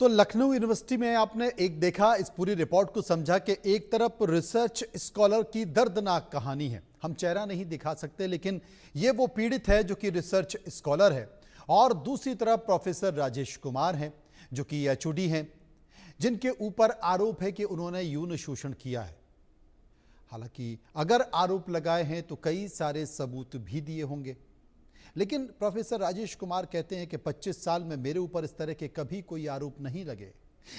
तो लखनऊ यूनिवर्सिटी में आपने एक देखा, इस पूरी रिपोर्ट को समझा कि एक तरफ रिसर्च स्कॉलर की दर्दनाक कहानी है। हम चेहरा नहीं दिखा सकते, लेकिन ये वो पीड़ित है जो कि रिसर्च स्कॉलर है, और दूसरी तरफ प्रोफेसर राजेश कुमार हैं जो कि एचओडी हैं, जिनके ऊपर आरोप है कि उन्होंने यौन शोषण किया है। हालांकि अगर आरोप लगाए हैं तो कई सारे सबूत भी दिए होंगे, लेकिन प्रोफेसर राजेश कुमार कहते हैं कि 25 साल में मेरे ऊपर इस तरह के कभी कोई आरोप नहीं लगे।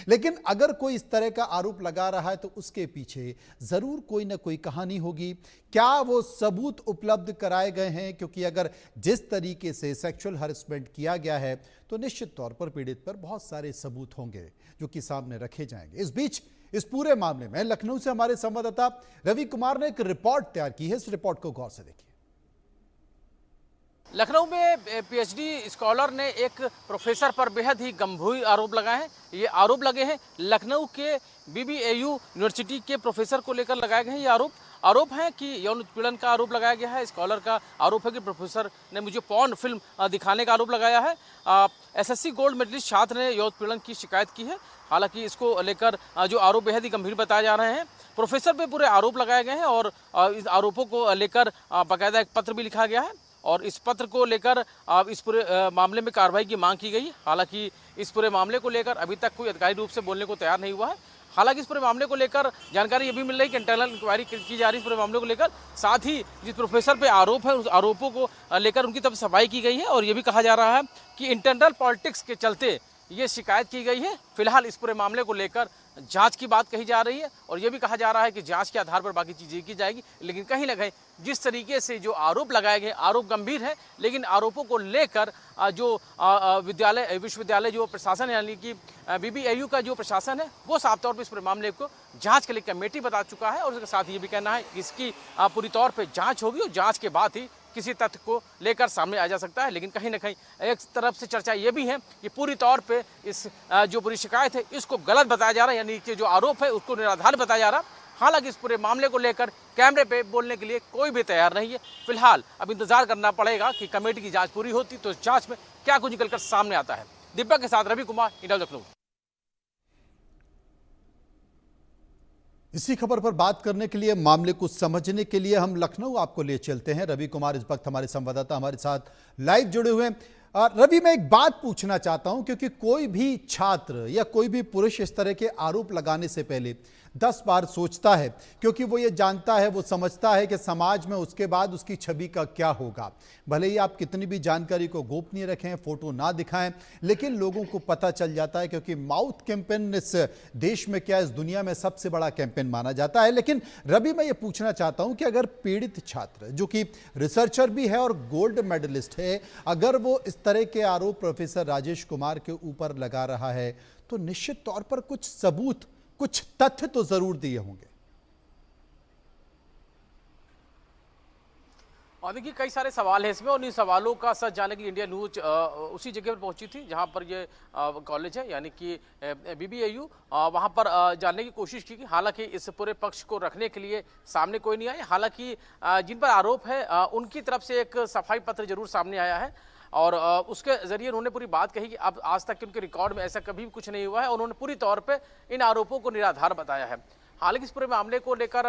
लेकिन अगर कोई इस तरह का आरोप लगा रहा है तो उसके पीछे जरूर कोई ना कोई कहानी होगी। क्या वो सबूत उपलब्ध कराए गए हैं? क्योंकि अगर जिस तरीके से सेक्सुअल हरेसमेंट किया गया है तो निश्चित तौर पर पीड़ित पर बहुत सारे सबूत होंगे जो कि सामने रखे जाएंगे। इस बीच इस पूरे मामले में लखनऊ से हमारे संवाददाता रवि कुमार ने एक रिपोर्ट तैयार की है। इस रिपोर्ट को गौर से देखिए। लखनऊ में पीएचडी स्कॉलर ने एक प्रोफेसर पर बेहद ही गंभीर आरोप लगाए हैं। ये आरोप लगे हैं लखनऊ के बीबीएयू यूनिवर्सिटी के प्रोफेसर को लेकर लगाए गए हैं। ये आरोप है कि यौन उत्पीड़न का आरोप लगाया गया है। स्कॉलर का आरोप है कि प्रोफेसर ने मुझे पॉर्न फिल्म दिखाने का आरोप लगाया है। एसएससी गोल्ड मेडलिस्ट छात्र ने यौन उत्पीड़न की शिकायत की है। हालांकि इसको लेकर जो आरोप बेहद ही गंभीर बताए जा रहे हैं। प्रोफेसर पे पूरे आरोप लगाए गए हैं और इस आरोपों को लेकर बाकायदा एक पत्र भी लिखा गया है और इस पत्र को लेकर इस पूरे मामले में कार्रवाई की मांग की गई। हालांकि इस पूरे मामले को लेकर अभी तक कोई अधिकारिक रूप से बोलने को तैयार नहीं हुआ है। हालांकि इस पूरे मामले को लेकर जानकारी ये भी मिल रही है कि इंटरनल इंक्वायरी की जा रही है इस पूरे मामले को लेकर। साथ ही जिस प्रोफेसर पे आरोप है उस आरोपों को लेकर उनकी तरफ सफाई की गई है और ये भी कहा जा रहा है कि इंटरनल पॉलिटिक्स के चलते ये शिकायत की गई है। फिलहाल इस पूरे मामले को लेकर जांच की बात कही जा रही है और ये भी कहा जा रहा है कि जांच के आधार पर बाकी चीजें की जाएगी। लेकिन कहीं ना कहीं जिस तरीके से जो आरोप लगाए गए, आरोप गंभीर है, लेकिन आरोपों को लेकर जो विश्वविद्यालय जो प्रशासन है यानी कि बीबीएयू का जो प्रशासन है वो साफ तौर पर इस पूरे मामले को जांच के लिए कमेटी बता चुका है और उसके साथ ये भी कहना है कि इसकी पूरी तौर पर जाँच होगी और जाँच के बाद ही किसी तथ्य को लेकर सामने आ जा सकता है। लेकिन कहीं ना कहीं एक तरफ से चर्चा ये भी है कि पूरी तौर पे इस जो पूरी शिकायत है इसको गलत बताया जा रहा है, यानी कि जो आरोप है उसको निराधार बताया जा रहा है। हालांकि इस पूरे मामले को लेकर कैमरे पे बोलने के लिए कोई भी तैयार नहीं है। फिलहाल अब इंतजार करना पड़ेगा कि कमेटी की जाँच पूरी होती तो इस जाँच में क्या कुछ निकलकर सामने आता है। दीपक के साथ रवि कुमार, इंडिया लखनऊ। इसी खबर पर बात करने के लिए, मामले को समझने के लिए हम लखनऊ आपको ले चलते हैं। रवि कुमार इस वक्त हमारे संवाददाता हमारे साथ लाइव जुड़े हुए हैं। रवि, मैं एक बात पूछना चाहता हूं, क्योंकि कोई भी छात्र या कोई भी पुरुष इस तरह के आरोप लगाने से पहले 10 बार सोचता है, क्योंकि वो ये जानता है, वो समझता है कि समाज में उसके बाद उसकी छवि का क्या होगा। भले ही आप कितनी भी जानकारी को गोपनीय रखें, फोटो ना दिखाएं, लेकिन लोगों को पता चल जाता है, क्योंकि माउथ कैंपेन इस देश में क्या, इस दुनिया में सबसे बड़ा कैंपेन माना जाता है। लेकिन रवि, मैं ये पूछना चाहता हूं कि अगर पीड़ित छात्र जो कि रिसर्चर भी है और गोल्ड मेडलिस्ट है, अगर वो इस तरह के आरोप प्रोफेसर राजेश कुमार के ऊपर लगा रहा है तो निश्चित तौर पर कुछ सबूत, कुछ तथ्य तो जरूर दिए होंगे। और देखिए कई सारे सवाल हैं इसमें और इन सवालों का सच जानने के लिए इंडिया न्यूज उसी जगह पर पहुंची थी जहां पर ये कॉलेज है यानी कि बीबीएयू, वहां पर जानने की कोशिश की। हालांकि इस पूरे पक्ष को रखने के लिए सामने कोई नहीं आया। हालांकि जिन पर आरोप है उनकी तरफ से एक सफाई पत्र जरूर सामने आया है और उसके जरिए उन्होंने पूरी बात कही कि अब आज तक के उनके रिकॉर्ड में ऐसा कभी भी कुछ नहीं हुआ है और उन्होंने पूरी तौर पे इन आरोपों को निराधार बताया है। हालांकि इस पूरे मामले को लेकर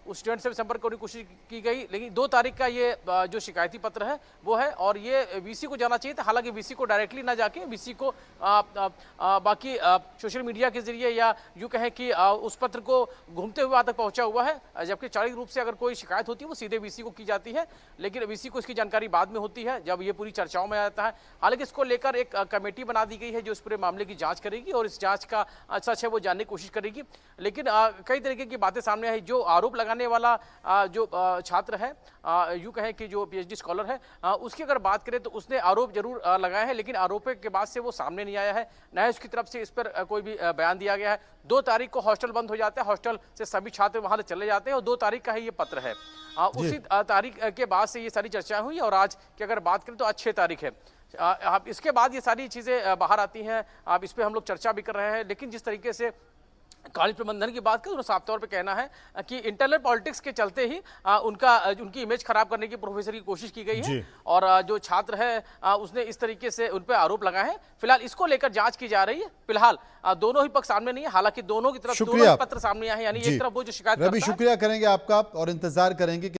उस स्टूडेंट से भी संपर्क करने की कोशिश की गई, लेकिन 2 तारीख का ये जो शिकायती पत्र है वो है और ये वीसी को जाना चाहिए था। हालांकि वीसी को डायरेक्टली ना जाके वीसी को बाकी सोशल मीडिया के जरिए या यूँ कहें कि उस पत्र को घूमते हुए वहाँ तक पहुँचा हुआ है, जबकि चारिक रूप से अगर कोई शिकायत होती है वो सीधे वीसी को की जाती है, लेकिन वीसी को इसकी जानकारी बाद में होती है जब ये पूरी चर्चाओं में आता है। हालांकि इसको लेकर एक कमेटी बना दी गई है जो इस पूरे मामले की जाँच करेगी और इस जाँच का सच है वो जानने की कोशिश करेगी। लेकिन कई तरीके की बातें सामने आई। जो आरोप लगाने वाला जो छात्र है, यूं कहें कि जो पीएचडी स्कॉलर है, उसकी अगर बात करें तो उसने आरोप जरूर लगाए हैं, लेकिन आरोप के बाद से वो सामने नहीं आया है, न ही उसकी तरफ से इस पर कोई भी बयान दिया गया है। 2 तारीख को हॉस्टल बंद हो जाता है, हॉस्टल से सभी छात्र वहां चले जाते हैं और 2 तारीख का ही ये पत्र है। उसी तारीख के बाद से ये सारी चर्चाएं हुई और आज की अगर बात करें तो आज 6 तारीख है। इसके बाद ये सारी चीजें बाहर आती हैं, अब इस पर हम लोग चर्चा भी कर रहे हैं। लेकिन जिस तरीके से कॉलेज प्रबंधन की बात करें तो साफ तौर पे कहना है कि इंटरनल पॉलिटिक्स के चलते ही उनकी इमेज खराब करने की प्रोफेसर की कोशिश की गई है। और जो छात्र है उसने इस तरीके से उन पे आरोप लगाए हैं। फिलहाल इसको लेकर जांच की जा रही है। फिलहाल दोनों ही पक्ष सामने नहीं है, हालांकि दोनों की तरफ दोनों ही पत्र सामने आए हैं, यानी एक तरफ वो जो शिकायत रवि, शुक्रिया करेंगे आपका और इंतजार करेंगे